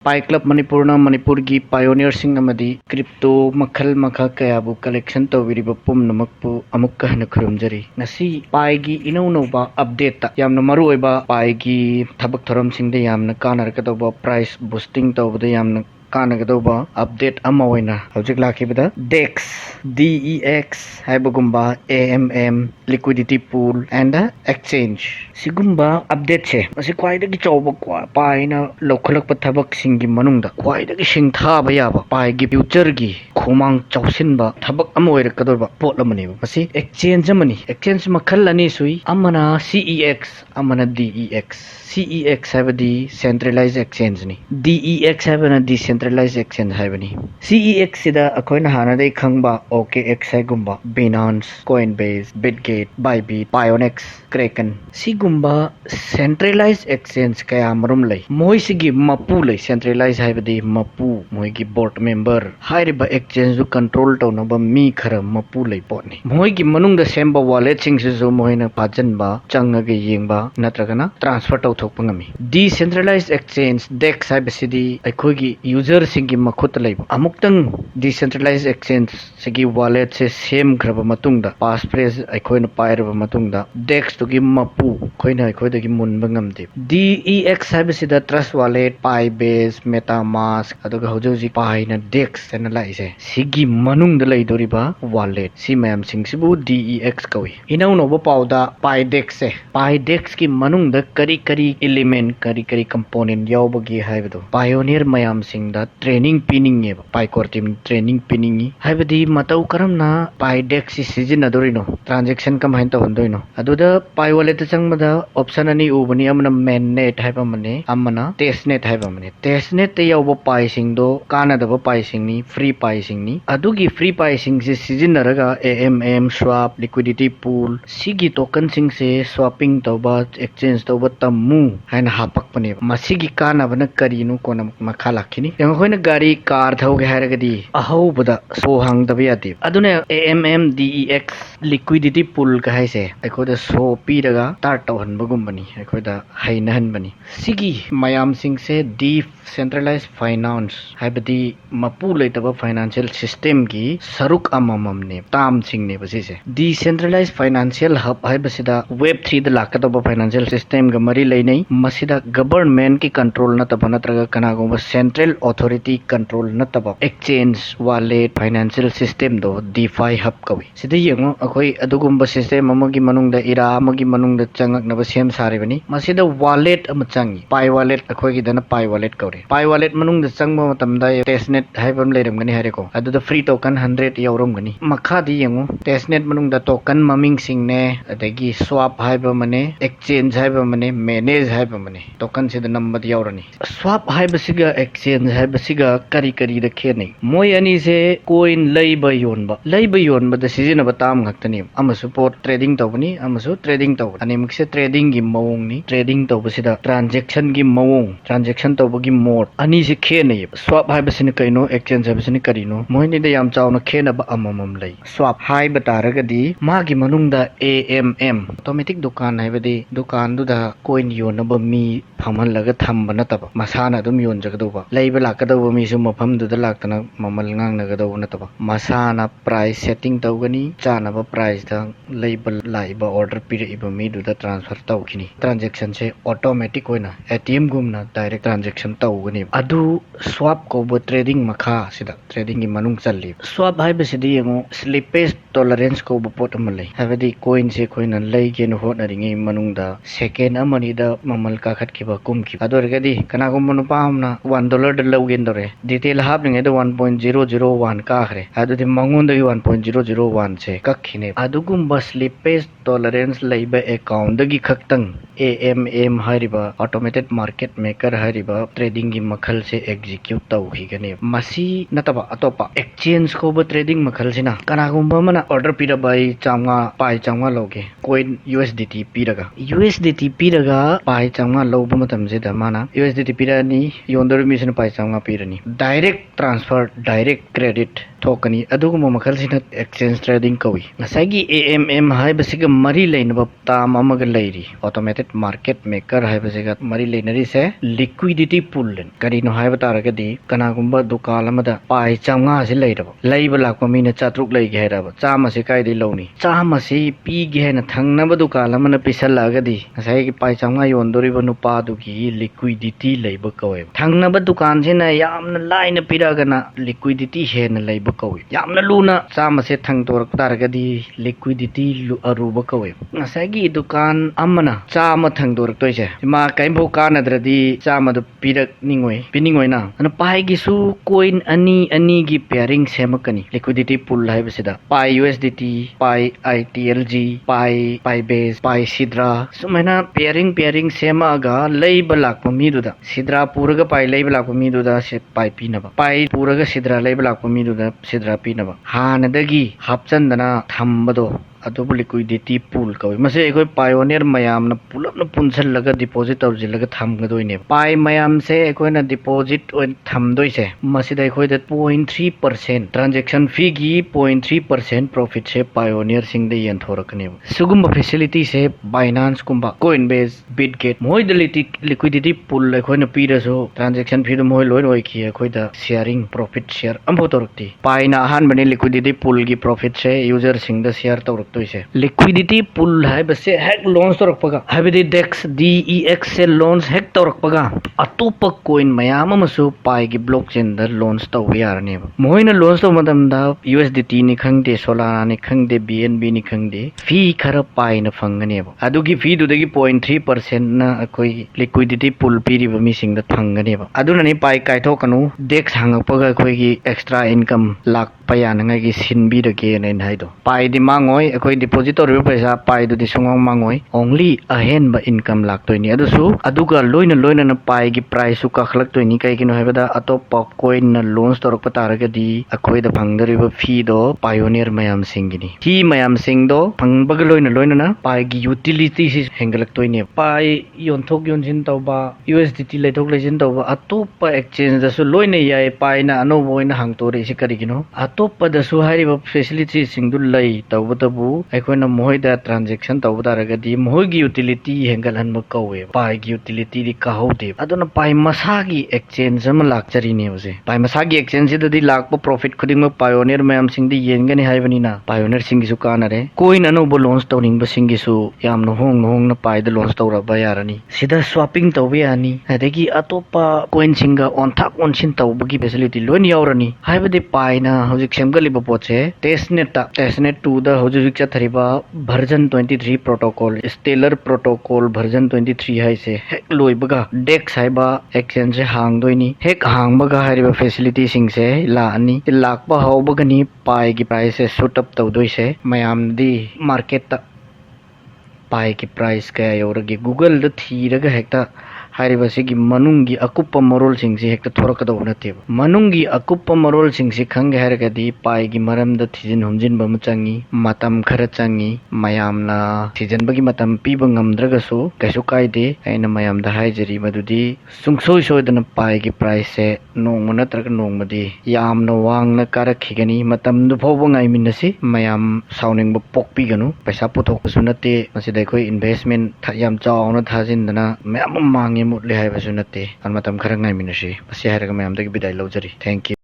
पाई club मणिपुरना Manipur की पायोनियरसिंग अमदी crypto मखल मखा कयाबु collection तौबिरिबा पुमनमकपु अमुक्का हन खुरुमजरी ngasi पाई की इनौनौबा अपडेट ता यामना मरुओइबा पाई की थबक थरमसिंगदे यामना कानरकदौबा प्राइस बूस्टिंग तौबदे यामना कानगदौबा अपडेट अमा ओइना हौजिक लाखिबदा DEX हाइबगुम्बा AMM liquidity pool and exchange सिगुम्बा अपडेट से मसी क्वाइदगी चौबा पाइना लौखलकपा थबक सिंगी मनुंगदा क्वाइदगी सिंथाबा याबा पाइगी फ्यूचर की खोमांग चौसिनबा थबक अमा ओइरकदौबा पोट अमनेबा मसी एक्सचेंज मखल अनी सुई अमना CEX अमना DEX CEX हाइबदी सेंट्रलाइज एक्सचेंज नि DEX हाइबना डिसेंट्रलाइज एक्सचेंज हाइबनी CEX सिदा अखोइना हानादे खंगबा OKX हाइगुम्बा Binance Coinbase Bitgate Bybit Pionex Kraken सिगुम्बा सेंट्रलाइज एक्सचेंज कया मरुम लै मोइसिगी मपू लै सेंट्रलाइज हाइबदी मपू मोइगी बोर्ड मेंबर हाइरिबा एक्सचेंज जु कंट्रोल तौनबा मी खरा मपू लै पोटनी मोइगी मनुंगदा सेंबा वॉलेट सिंगसिजु मोइना पाजनबा चंगगे येंगबा नत्रगना ट्रांसफर तौथोकपा ngami decentralized exchange DEX हाइबसिदी अखोइगी यूजर सिंगी मखुत लैबा अमुक्तंग decentralized exchange सिगी वॉलेट से सेम ग्रबा मतुंगदा पासफ्रेज अखोइना पाइरबा मतुंगदा DEX तुगी मपू खोइना अखोइदगी मुनबा ngamde DEX हाइबसिदा ट्रस्ट वॉलेट पाइबेस मेटामास्क अदुगा हौजौजी पाइना DEX सेना लाइसे सिगी मनुंगदा लैदोरिबा वॉलेट सी मैम सिंगसिबु DEX कवि इनौनोबा पाउदा पाइडेक्स से पाइडेक्स की मनुंगदा करी करी एलिमेंट करी करी कंपोनेंट यावबगी हाइबदो पायोनियर मयाम सिंगदा ट्रेनिंग पिनिंग एबा पाइकोर टीम ट्रेनिंग पिनिंग हाइबदी मतौ करमना पाइडेक्स सिजिनदोरिनो ट्रांजैक्शन कम हाइन तौहंदोइनो अदुदा पाइ वॉलेट चंगमदा ऑप्शन अनि उबनी अमना मेननेट हाइबा मने अमना टेस्टनेट हाइबा मने टेस्टनेट ते यावबो पाइ सिंगदो कानादबो पाइ सिंगनी फ्री पाइ सिंगनी अदुगी फ्री पाइ सिंग से सिजिनरगा AMM स्वैप लिक्विडिटी पूल सिगी टोकन सिंग से स्वैपिंग तौबा एक्सचेंज तौबा तम्मू हाइन हापकपने मसिगी कानाबना करिनु कोना मखा लाखिनी यमखोइना गाड़ी कार थौगे हारगदी अहौबदा सो हांगदबे यादे अदुने AMM DEX लिक्विडिटी पूल का हाइसे अखोदा सो पीरगा तार तौहनबगुम्बनी अखोदा हाइनहनबनी सिगी मयाम सिंग से डिसेंट्रलाइज फाइनेंस हाइबदी मपू लेतबा फाइनेंशियल सिस्टम की सरुक अमममने ताम सिंगने बसिसे डिसेंट्रलाइज फाइनेंशियल हब हाइबसिदा वेब 3 द लाकतबा फाइनेंशियल सिस्टम ग मरी लेनै मसिदा गवर्नमेंट की कंट्रोल नतबा नत्रगा कनागोबा सेंट्रल अथॉरिटी कंट्रोल नतबा एक्सचेंज वॉलेट फाइनेंशियल सिस्टम दो DeFi हब कवि सिदा यंगो अखोई अदुगुम्बा सिस्टम अमगी मनुंगदा इरा अमगी मनुंगदा चंगकनबा सेम सारेबनी मसिदा वॉलेट अम चंगी पाई वॉलेट अखोई दना पाई वॉलेट कौरे पाई वॉलेट मनुंगदा चंगबा मतमदा टेस्टनेट हाइबम लेरमगनी हारेको अदुदा फ्री टोकन 100 यावरमगनी मखादी यंगो टेस्टनेट मनुंगदा टोकन ममिंग सिंगने अदगी स्वैप हाइबा मने एक्सचेंज हाइबा मने मैनेज हाइबा मने टोकन से नंबर यावरनी स्वैप हाइबसिगा एक्सचेंज हाइबसिगा करी करी द खेनै मोय अनि से कोइन लैबा योनबा द सिजिनबा ताम ngakतनी अमसु पोट ट्रेडिंग तौबनी अमसु ट्रेडिंग तौब अनि मक्से ट्रेडिंग की मवोंगनी ट्रेडिंग तौबसिदा ट्रांजैक्शन की मवोंग ट्रांजैक्शन तौबगी मोड अनि से खेनै स्वैप हाइबसिने कैनो एक्सचेंज हाइबसिने करिनो मोयनिदा याम चावना खेनबा अममम लै स्वैप हाइबा तारगदी मागी मनुंगदा AMM ऑटोमेटिक दुकान हाइबदी दुकान दुदा कोइन योनबा मी फमहलगा थंबा नतबा मसाना दुम योनजगदोबा लैबा लाकदोबा मीसु मफम दुदा लाक्तना ममल ngangnagado नतबा मसाना प्राइस सेटिंग तौगनी चानबा प्राइस दा लैबा लाइबा ऑर्डर पिरेइबा मी दुदा ट्रांसफर तौखिनी ट्रांजैक्शन से ऑटोमेटिक होइना ATM गुमना डायरेक्ट ट्रांजैक्शन तौगनी अदु स्वैप को ट्रेडिंग मखा सिदा ट्रेडिंग की मनुंग चल्ली स्वैप हाइबसिदी यंगो स्लिपेज टॉलरेंस को पोट अमलै हाइबदी कोइन से खोइना लैगेन होटनरिङै मनुंगदा सेकेंड अमनिदा ममल काखतखिबा कुमखि अदोरगदी कनागुम नुपामना $1 द लौगेन दरे डिटेल हापनिङै द 1.001 काखरे अदुदि मंगोंदगी 1.001 से कखिने अदुगुम स्लिपेज टॉलरेंस लैबा अकाउंट दगी खक्तंग AMM हारिबा ऑटोमेटेड मार्केट मेकर हारिबा ट्रेडिंग की मखल से एग्जीक्यूट तौखिगने मसी नतबा अतोपा एक्सचेंज को ट्रेडिंग मखल सिना कनागुम्बा मना ऑर्डर पीरा बाई चांगा पाई चांगा लोगे कोइन USDT पीरगा पाई चांगा लोब मतम से दमाना USDT पीरानी योंदर मिशन पाई चांगा पीरनी डायरेक्ट ट्रांसफर डायरेक्ट क्रेडिट थोकनी अदुगुम मखलसिना एक्सचेंज ट्रेडिंग कवी ngसाigi AMM हाइबसिगा मरी लेनब ताम अमग लेरी ऑटोमेटेड मार्केट मेकर हाइबसिगा मरी लेनरी से लिक्विडिटी पूल करीनो हाइब तारगदी कनागुंबा दुकान अमदा पाई चांगा से लेरब लेब लाको मीना चात्रुक लेगे हेरब चाम से कायदि लौनी चाम से पीगे हेन थंगनब दुकान अमना पिसलगदी ngसाigi पाई चांगा योंदोरिब नुपादुगी लिक्विडिटी लेब कवे थंगनब दुकान सेना यामना लाइन पिरागना लिक्विडिटी हेन लेब कवे यामना लूना चाम से थंगतोरक तारगदी लिक्विडिटी अरुब कवे ngसाigi दुकान अमना चाम थंगतोरक तोइसे मा काइबो कानद्रदी चाम दु पिरक निंगोय पिनिंगोय ना अन पाई सु कोइन अनि अनि की पेयरिंग सेमकनी लिक्विडिटी पूल हाइबसिदा पाई USDT पाई ITLG पाई बेस पाई सिद्रा सुमैना पेयरिंग सेमागा लेब लाको मीदुदा सिद्रा पूरगा पाई लेब लाको मीदुदा से पाई पीनबा पाई पूरगा सिद्रा लेब लाको मीदुदा सिद्रा पीनबा हानदगी हापचंदना थंबदो अतोप लिक्विडिटी पूल कवे मसे एकोय पायोनियर मयाम न पुलप न पुंसल लगा डिपॉजिट तौजिलगा थमगदोइने पाई मयाम से एकोय न डिपॉजिट ओन थमदोइसे मसिदा एकोय द 0.3% ट्रांजैक्शन फी की 0.3% प्रॉफिट से पायोनियर सिंग दे यंथोरकने सुगुम फैसिलिटी से बाइनांस कुंबा कोइनबेस बिटगेट मोय द लिक्विडिटी पूल एकोय न पीरसो ट्रांजैक्शन फी द मोय लोइन ओइखी एकोय द शेयरिंग प्रॉफिट शेयर अम्बो तोरकती पाई ना हान बने लिक्विडिटी पूल की प्रॉफिट से यूजर सिंग द शेयर तोरक लिक्विडिटी पूल है बसे हैक लोन्स तोरकपगा हाइबदि डेक्स DEX से लोन्स हैक तोरकपगा अतोप कोइन मयाम अमसु पाई की ब्लॉकचेन द लोन्स तौ यारने मोइना लोन्स तो मतमदा USDT नि खंगदे सोलाना नि खंगदे BNB नि खंगदे फी खर पाई न फंगने अदुगी फी दुदगी 0.3% ना कोई लिक्विडिटी पूल पीरिब मिसिंग द फंगने अदुननि पाई काइथोकनु डेक्स हांगपगा कोई एक्स्ट्रा इनकम लाख पयानंगा की सिनबी रगे न हाइदो पाई दि मांगोय कोई डिपॉजिट और पैसा पाई दु दिसोंग मांगोय ओनली अहेन ब इनकम लाक्तोयनी अदुसु अदुगा लोइन लोइन न पाई की प्राइस सु कखलक्तोयनी कैगिनो हाइबदा अतोप कोइन न लोन्स तोरक तारगदी अखोय द फंगदरिब फी दो पायोनियर मयाम सिंगिनी ही मयाम सिंग दो फंगबग लोइन लोइन न पाई की यूटिलिटी सि हेंगलक्तोयनी पाई योंथोक योंजिन तौबा USDT लेथोक लेजिन तौबा अतोप एक्सचेंज दसु लोइन याय पाई न अनो बोइन हांगतोरे सि करिगिनो अतोप दसु हारिब फैसिलिटी सिंगदु लई तौबतबु अखोना मोहिदा ट्रांजैक्शन तौबदारगदी मोहिगी यूटिलिटी हेंगल हन कौवे पाई की यूटिलिटी दी कहौदे अदुना पाई मसागी एक्सचेंज अम लाक्चरीने बसे पाई मसागी एक्सचेंज ददी लाखप प्रॉफिट खुदिंग पायोनियर मयाम सिंग दी येंगने हाइबनीना पायोनियर सिंग गिसु कानरे कोइन अनोबो लोन्स तौनिंग बसिंग गिसु याम होंग न पाई द लोन्स तौरबा यारनी सिदा स्वापिंग तौबे यानी अदगी अतोपा कोइन सिंगा ऑनथाक ऑनसिन तौबगी फैसिलिटी लोन यावरनी हाइबदे पाइना हौजिक सेमगलिबो पोचे टेस्टनेट 2 द हौजिक चथरिबा version 23 protocol Stellar protocol version 23 है से हेक लोइबगा डेक्स हाइबा एक्सचेंज से हांगदोइनी हेक हांगबगा हारिबा फैसिलिटी सिंग से लानी लाकबा हौबगनी पाई की प्राइस से शूट अप तौदोइसे मयाम दी मार्केट पाई की प्राइस क्या योरगी गूगल द थीरगा हेक्ता हारिबसिगी मनुंगी अकुप्प मरोल सिंगसी हेक्ता थोरकदौ नतेब मनुंगी अकुप्प मरोल सिंगसी खंगे हारगदी पाईगी मरमद थिजिन हुमजिन बम चंगी मतम खर चंगी मयामना थिजन बगी मतम पीब ngamद्रगसु कैसु कायदे ऐना मयामदा हाइजरी मदुदी सुंगसोय सोयदन पाईगी प्राइस से नोंग नत्रग नोंगमदी यामना वांगना कारखिगनी मतम दु फोबो ngaiminnasi मयाम साउनिंग पोकपीगनु पैसा पुथोकसु नते मसिदा कोई इन्वेस्टमेंट याम चावना थाजिनदना मयाम मांगे मुतले हाइबसु नते अन मतम खरंग नाइमिनसी बसे हारगा मयामदगी बिदाय लौजरी थैंक यू।